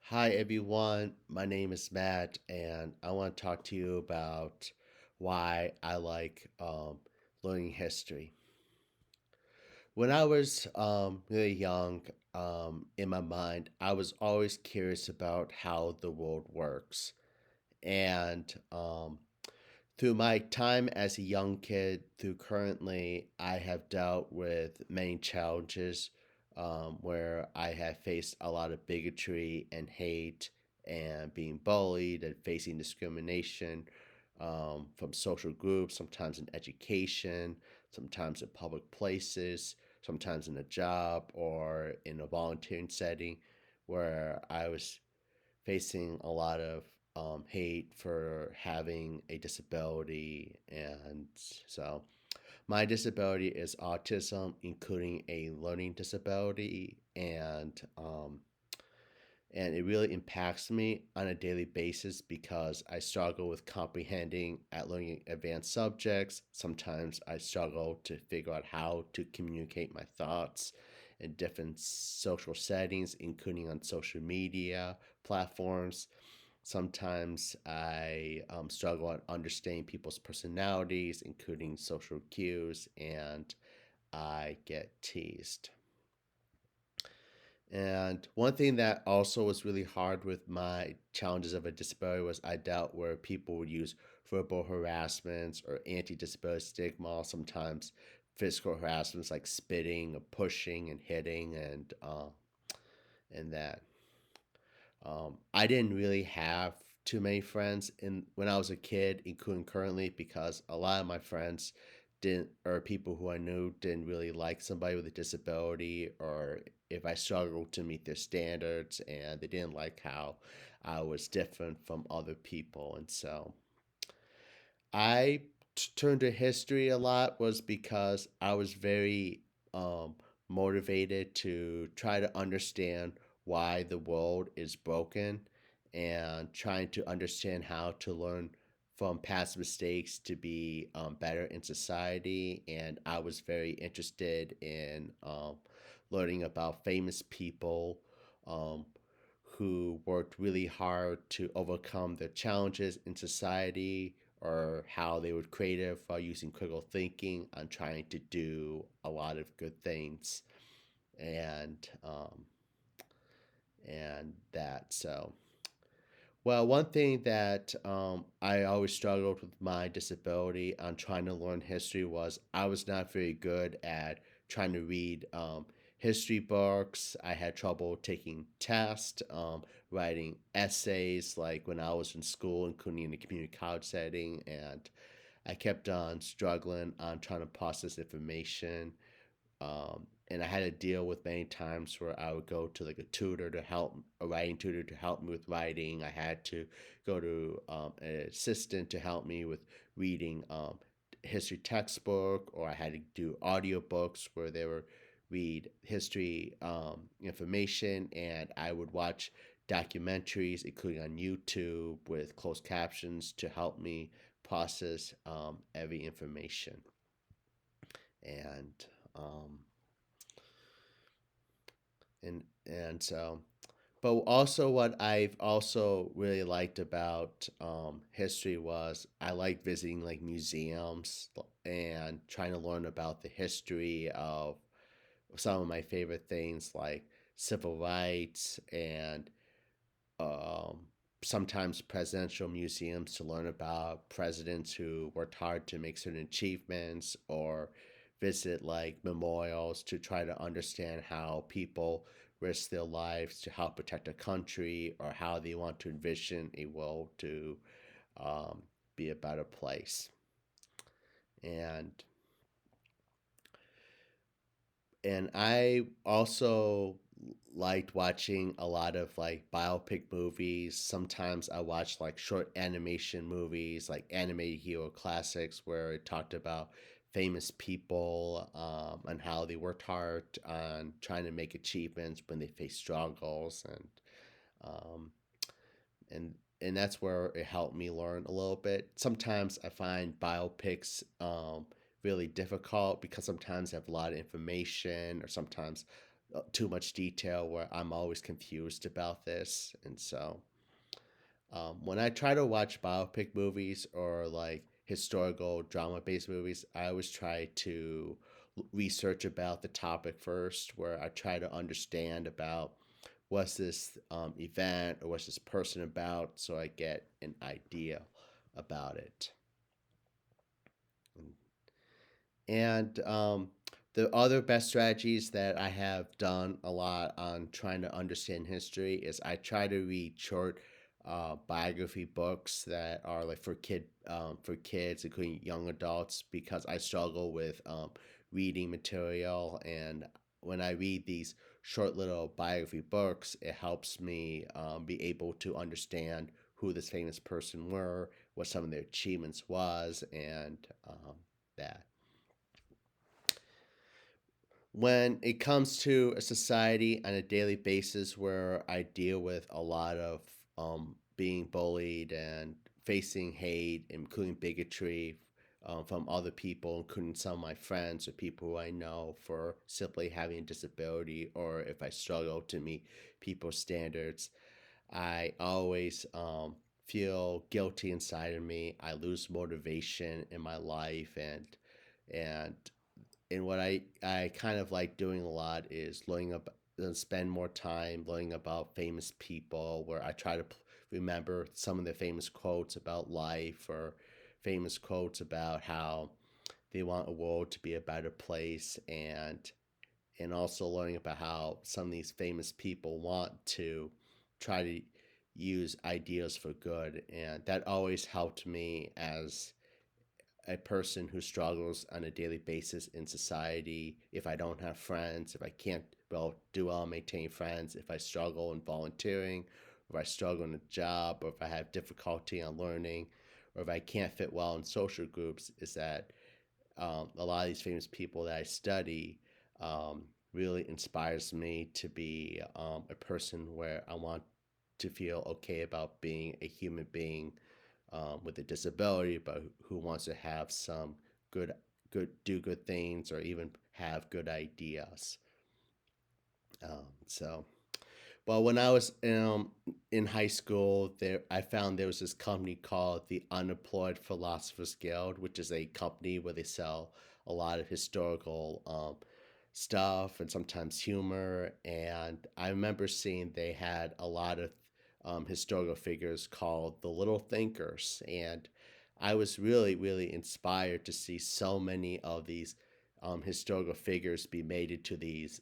Hi everyone, my name is Matt, and I want to talk to you about why I like learning history. When I was really young, in my mind, I was always curious about how the world works. And through my time as a young kid, through currently, I have dealt with many challenges where I have faced a lot of bigotry and hate and being bullied and facing discrimination from social groups, sometimes in education, sometimes in public places, sometimes in a job or in a volunteering setting where I was facing a lot of hate for having a disability. And so my disability is autism, including a learning disability. And it really impacts me on a daily basis because I struggle with comprehending at learning advanced subjects. Sometimes I struggle to figure out how to communicate my thoughts in different social settings, including on social media platforms. Sometimes I struggle at understanding people's personalities, including social cues, and I get teased. And one thing that also was really hard with my challenges of a disability was I dealt where people would use verbal harassments or anti-disability stigma, sometimes physical harassments like spitting or pushing and hitting and that. I didn't really have too many friends in when I was a kid, including currently, because a lot of my friends didn't, or people who I knew didn't really like somebody with a disability, or if I struggled to meet their standards, and they didn't like how I was different from other people, and so I turned to history a lot was because I was very um, motivated to try to understand why the world is broken and trying to understand how to learn from past mistakes to be better in society. And I was very interested in learning about famous people um, who worked really hard to overcome the challenges in society or how they were creative while using critical thinking on trying to do a lot of good things and um, and that so well, one thing that I always struggled with my disability on trying to learn history was I was not very good at trying to read history books. I had trouble taking tests, writing essays, like when I was in school, including in the community college setting, and I kept on struggling on trying to process information. And I had to deal with many times where I would go to like a tutor to help, a writing tutor to help me with writing. I had to go to an assistant to help me with reading history textbook, or I had to do audiobooks where they were read history information, and I would watch documentaries, including on YouTube with closed captions to help me process every information. And um, and so but also what I've also really liked about history was I like visiting like museums and trying to learn about the history of some of my favorite things like civil rights and um, sometimes presidential museums to learn about presidents who worked hard to make certain achievements, or visit like memorials to try to understand how people risk their lives to help protect a country, or how they want to envision a world to um, be a better place. And I also liked watching a lot of like biopic movies. Sometimes I watched like short animation movies, like animated hero classics, where it talked about famous people and how they worked hard on trying to make achievements when they face struggles, um, and that's where it helped me learn a little bit. Sometimes I find biopics really difficult because sometimes they have a lot of information, or sometimes too much detail where I'm always confused about this. And so when I try to watch biopic movies or like historical drama based movies, I always try to research about the topic first, where I try to understand about what's this event or what's this person about, so I get an idea about it. And the other best strategies that I have done a lot on trying to understand history is I try to read short biography books that are like for kids, including young adults, because I struggle with reading material. And when I read these short little biography books, it helps me be able to understand who this famous person were, what some of their achievements was, and that when it comes to a society on a daily basis where I deal with a lot of being bullied and facing hate, including bigotry from other people, including some of my friends or people who I know for simply having a disability, or if I struggle to meet people's standards, I always feel guilty inside of me. I lose motivation in my life, and what I kind of like doing a lot is learning about spend more time learning about famous people, where I try to remember some of the famous quotes about life, or famous quotes about how they want a world to be a better place, and also learning about how some of these famous people want to try to use ideas for good. And that always helped me as a person who struggles on a daily basis in society. If I don't have friends, if I can't do well maintain friends, if I struggle in volunteering, if I struggle in a job, or if I have difficulty on learning, or if I can't fit well in social groups, is that a lot of these famous people that I study really inspires me to be a person where I want to feel okay about being a human being with a disability, but who wants to have some good, do good things, or even have good ideas. So, well, when I was in high school, there I found there was this company called the Unemployed Philosophers Guild, which is a company where they sell a lot of historical stuff and sometimes humor. And I remember seeing they had a lot of historical figures called the Little Thinkers, and I was really, really inspired to see so many of these historical figures be made into these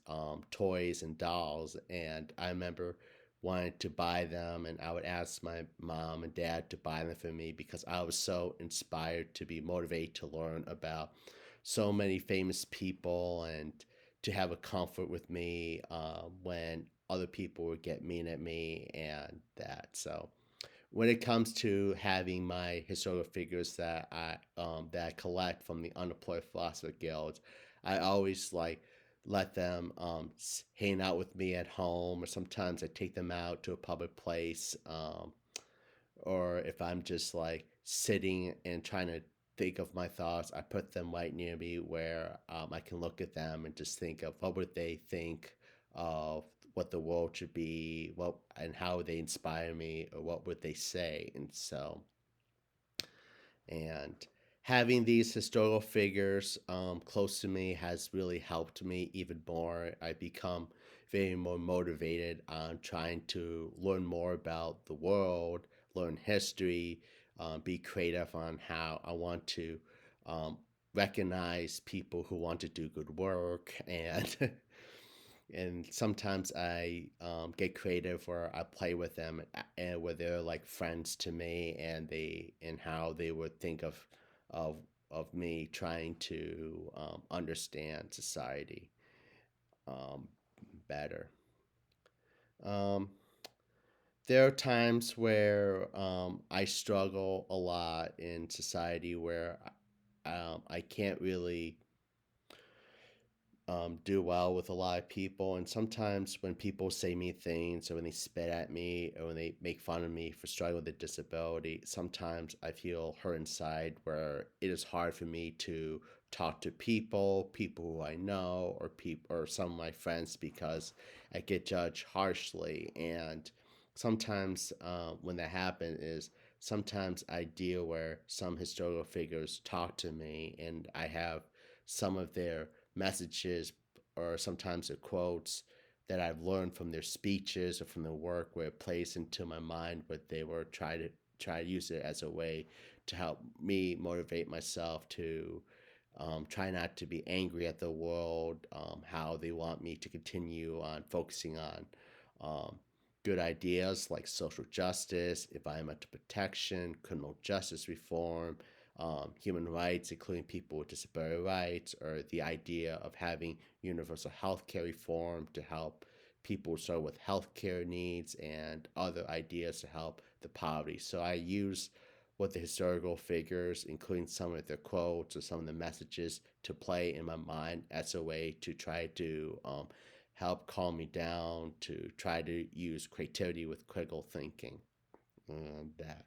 toys and dolls. And I remember wanting to buy them, and I would ask my mom and dad to buy them for me because I was so inspired to be motivated to learn about so many famous people, and to have a comfort with me when other people would get mean at me and that. So when it comes to having my historical figures that I collect from the Unemployed Philosopher Guild, I always like let them hang out with me at home, or sometimes I take them out to a public place, or if I'm just like sitting and trying to think of my thoughts, I put them right near me where I can look at them and just think of what would they think of what the world should be, what and how would they inspire me, or what would they say. And so, and having these historical figures close to me has really helped me even more. I become very more motivated on trying to learn more about the world, learn history, be creative on how I want to um, recognize people who want to do good work, and and sometimes I get creative where I play with them, and where they're like friends to me, and how they would think of of me trying to understand society um, better. Um, there are times where I struggle a lot in society where I can't really do well with a lot of people. And sometimes when people say mean things, or when they spit at me, or when they make fun of me for struggling with a disability, sometimes I feel hurt inside, where it is hard for me to talk to people who I know, or people or some of my friends, because I get judged harshly. And sometimes when that happens is sometimes I deal where some historical figures talk to me, and I have some of their messages or sometimes their quotes that I've learned from their speeches or from their work, where it plays into my mind, but they were try to use it as a way to help me motivate myself to try not to be angry at the world, how they want me to continue on focusing on um, good ideas like social justice, environmental protection, criminal justice reform, human rights, including people with disability rights, or the idea of having universal health care reform to help people struggle with healthcare needs, and other ideas to help the poverty. So I use what the historical figures, including some of their quotes or some of the messages, to play in my mind as a way to try to help calm me down, to try to use creativity with critical thinking. That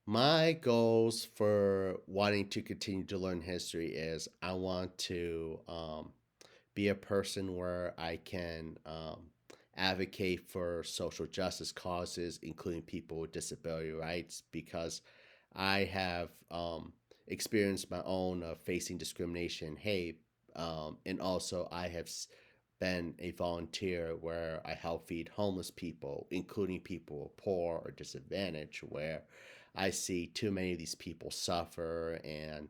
my goals for wanting to continue to learn history is I want to be a person where I can advocate for social justice causes, including people with disability rights, because I have experienced my own facing discrimination, hate, and also I have been a volunteer where I help feed homeless people, including people poor or disadvantaged, where I see too many of these people suffer. And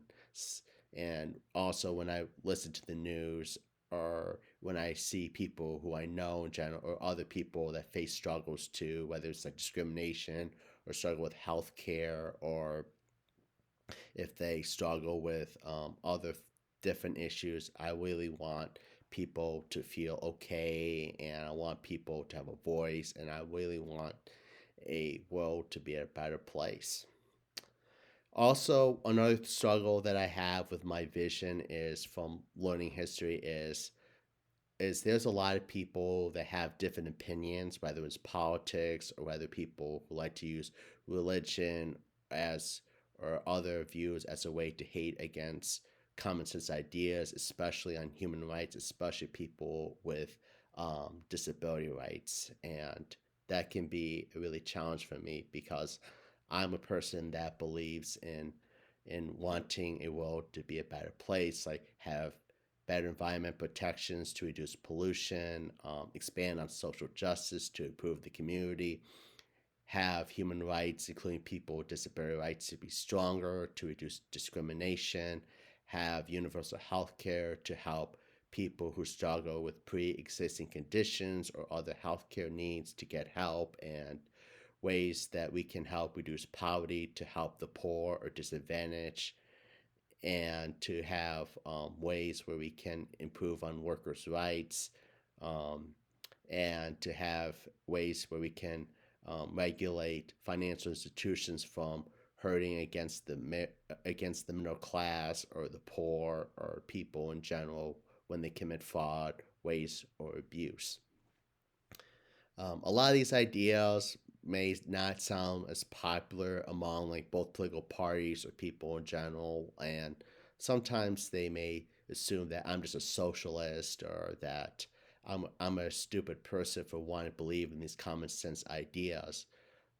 also when I listen to the news, or when I see people who I know in general, or other people that face struggles too, whether it's like discrimination or struggle with health care, or if they struggle with other different issues, I really want people to feel okay, and I want people to have a voice, and I really want a world to be a better place. Also, another struggle that I have with my vision is from learning history is there's a lot of people that have different opinions, whether it's politics or whether people who like to use religion as or other views as a way to hate against common sense ideas, especially on human rights, especially people with disability rights. And that can be a really challenge for me, because I'm a person that believes in wanting a world to be a better place, like have better environment protections to reduce pollution, expand on social justice to improve the community, have human rights, including people with disability rights, to be stronger to reduce discrimination, have universal health care to help people who struggle with pre existing conditions or other healthcare needs to get help, and ways that we can help reduce poverty to help the poor or disadvantaged, and to have ways where we can improve on workers' rights, um, and to have ways where we can regulate financial institutions from hurting against the middle class or the poor or people in general when they commit fraud, waste, or abuse. A lot of these ideas may not sound as popular among like both political parties or people in general, and sometimes they may assume that I'm just a socialist, or that I'm a stupid person for wanting to believe in these common sense ideas.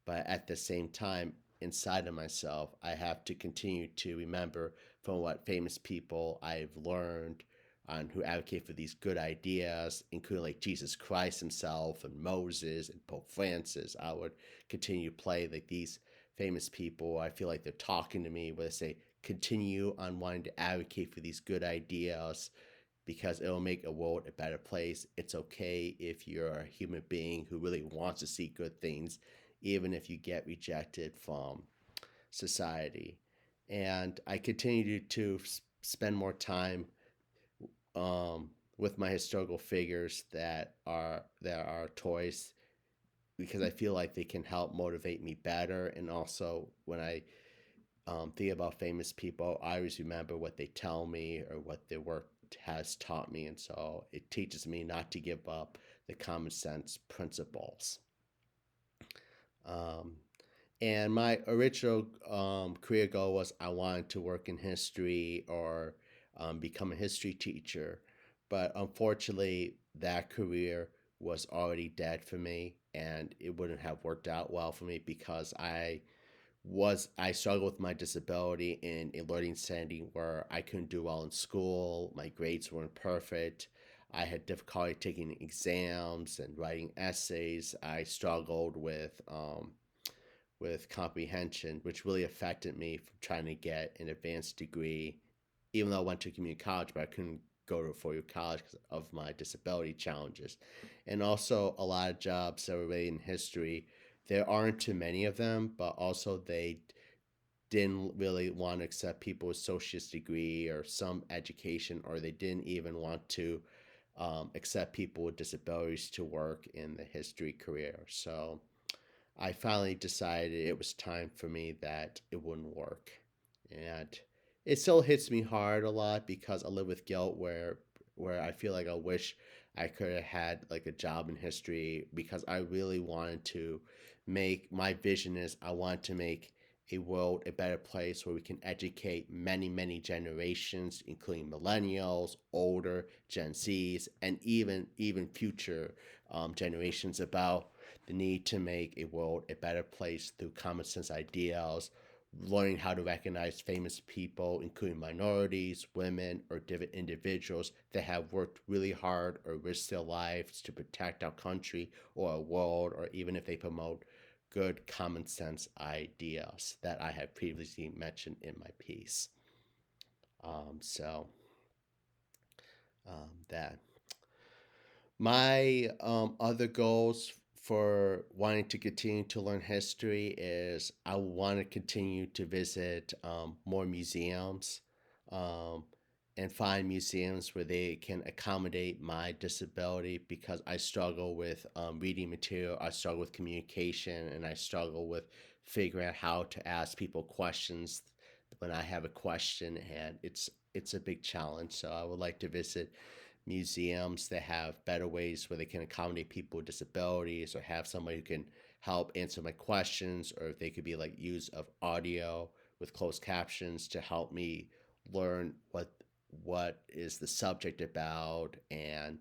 But at the same time, inside of myself, I have to continue to remember from what famous people I've learned on who advocate for these good ideas, including like Jesus Christ himself and Moses and Pope Francis. I would continue to play like these famous people. I feel like they're talking to me where they say, continue on wanting to advocate for these good ideas, because it'll make a world a better place. It's okay if you're a human being who really wants to see good things, even if you get rejected from society. And I continue to spend more time with my historical figures that are toys, because I feel like they can help motivate me better. And also, when I think about famous people, I always remember what they tell me or what their work has taught me, and so it teaches me not to give up the common sense principles. Um, And my original career goal was I wanted to work in history or become a history teacher. But unfortunately, that career was already dead for me, and it wouldn't have worked out well for me because I struggled with my disability in a learning setting where I couldn't do well in school. My grades weren't perfect. I had difficulty taking exams and writing essays. I struggled with comprehension, which really affected me from trying to get an advanced degree, even though I went to community college, but I couldn't go to a four-year college because of my disability challenges. And also a lot of jobs that were related in history, there aren't too many of them, but also they didn't really want to accept people with associate's degree or some education, or they didn't even want to accept people with disabilities to work in the history career. So I finally decided it was time for me that it wouldn't work. And it still hits me hard a lot because I live with guilt where I feel like I wish I could have had like a job in history because I really wanted to make my vision is I want to make a world a better place where we can educate many generations including millennials, older Gen Z's, and even future generations about the need to make a world a better place through common sense ideals, learning how to recognize famous people, including minorities, women, or different individuals that have worked really hard or risked their lives to protect our country or our world, or even if they promote good common sense ideas that I have previously mentioned in my piece. So that My other goals for wanting to continue to learn history is I want to continue to visit more museums um, and find museums where they can accommodate my disability because I struggle with reading material, I struggle with communication, and I struggle with figuring out how to ask people questions when I have a question, and it's a big challenge. So I would like to visit museums that have better ways where they can accommodate people with disabilities or have somebody who can help answer my questions, or if they could be like use of audio with closed captions to help me learn what is the subject about. And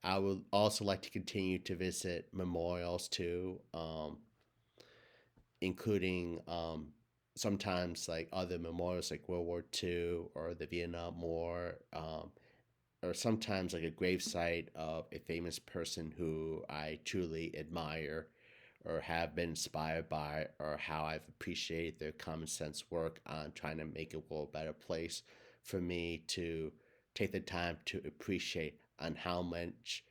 I would also like to continue to visit memorials too, including sometimes like other memorials like World War II or the Vietnam War, or sometimes like a gravesite of a famous person who I truly admire or have been inspired by, or how I've appreciated their common sense work on trying to make a world a better place for me to take the time to appreciate on how much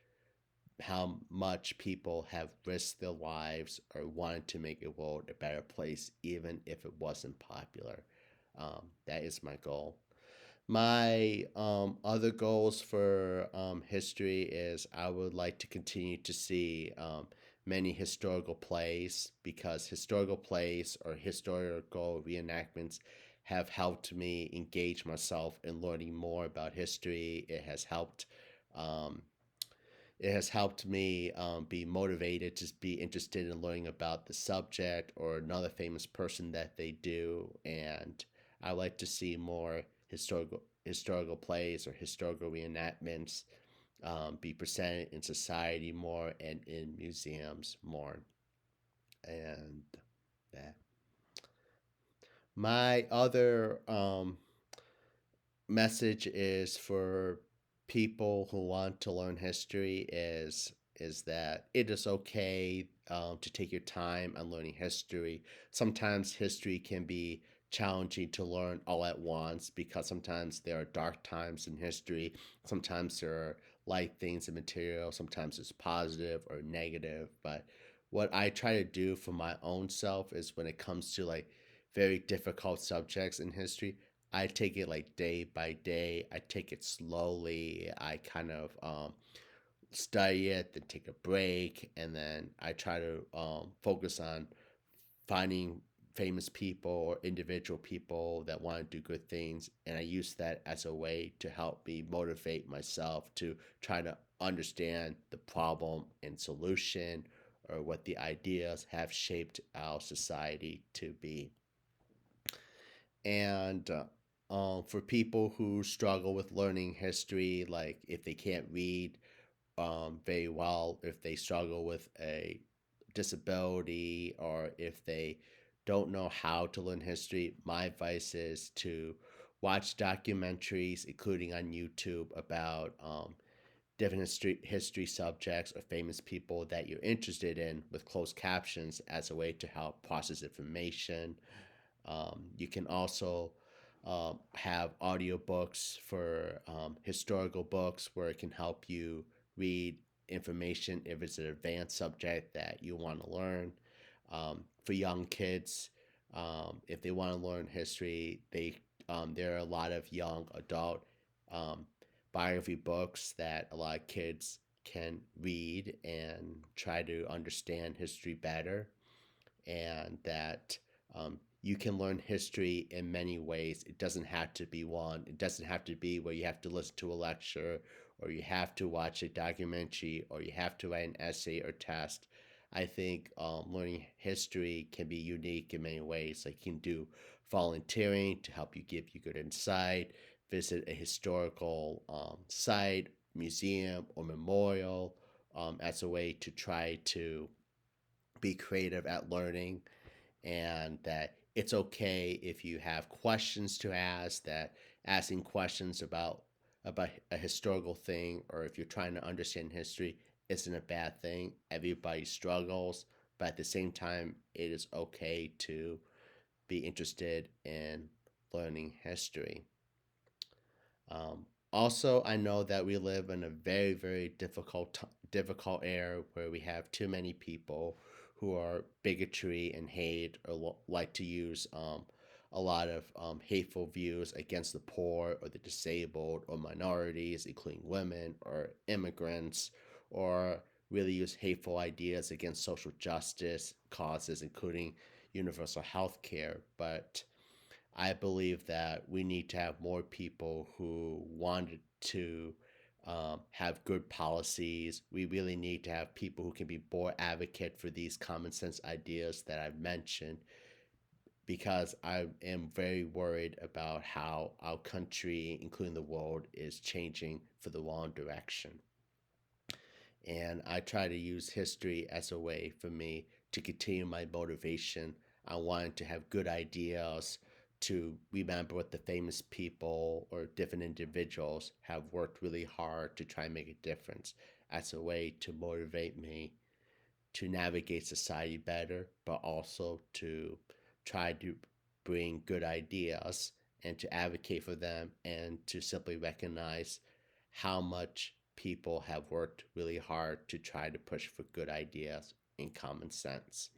people have risked their lives or wanted to make a world a better place even if it wasn't popular. That is my goal. My other goals for history is I would like to continue to see many historical plays because historical plays or historical reenactments have helped me engage myself in learning more about history. Um, it has helped me be motivated to be interested in learning about the subject or another famous person that they do, and I like to see more historical plays or historical reenactments be presented in society more and in museums more. And that my other message is for people who want to learn history is that it is okay to take your time on learning history. Sometimes history can be challenging to learn all at once because sometimes there are dark times in history. Sometimes there are light things in material. Sometimes it's positive or negative. But what I try to do for my own self is when it comes to like very difficult subjects in history, I take it like day by day. I take it slowly. I kind of study it, then take a break, and then I try to focus on finding famous people or individual people that want to do good things. And I use that as a way to help me motivate myself to try to understand the problem and solution or what the ideas have shaped our society to be. And for people who struggle with learning history, like if they can't read very well, if they struggle with a disability, or if they don't know how to learn history, my advice is to watch documentaries, including on YouTube, about different history subjects or famous people that you're interested in with closed captions as a way to help process information. You can also have audiobooks for historical books where it can help you read information if it's an advanced subject that you want to learn. For young kids, if they want to learn history, there are a lot of young adult um, biography books that a lot of kids can read and try to understand history better, and that you can learn history in many ways. It doesn't have to be one. It doesn't have to be where you have to listen to a lecture, or you have to watch a documentary, or you have to write an essay or test. I think learning history can be unique in many ways. Like you can do volunteering to help you give you good insight, visit a historical site, museum, or memorial as a way to try to be creative at learning, and that it's okay if you have questions to ask, that asking questions about a historical thing, or if you're trying to understand history, isn't a bad thing. Everybody struggles, but at the same time it is okay to be interested in learning history. Also, I know that we live in a very, very difficult era where we have too many people who are bigotry and hate, or like to use a lot of hateful views against the poor or the disabled or minorities, including women or immigrants, or really use hateful ideas against social justice causes, including universal health care. But I believe that we need to have more people who wanted to have good policies. We really need to have people who can be more advocate for these common sense ideas that I've mentioned, because I am very worried about how our country, including the world, is changing for the wrong direction. And I try to use history as a way for me to continue my motivation. I wanted to have good ideas, to remember what the famous people or different individuals have worked really hard to try and make a difference, as a way to motivate me to navigate society better, but also to try to bring good ideas and to advocate for them, and to simply recognize how much people have worked really hard to try to push for good ideas and common sense.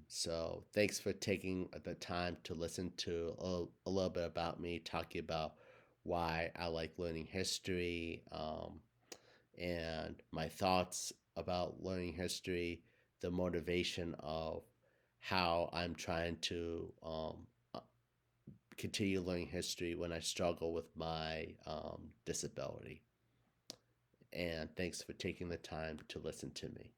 So thanks for taking the time to listen to a little bit about me, talking about why I like learning history, and my thoughts about learning history, the motivation of how I'm trying to continue learning history when I struggle with my disability. And thanks for taking the time to listen to me.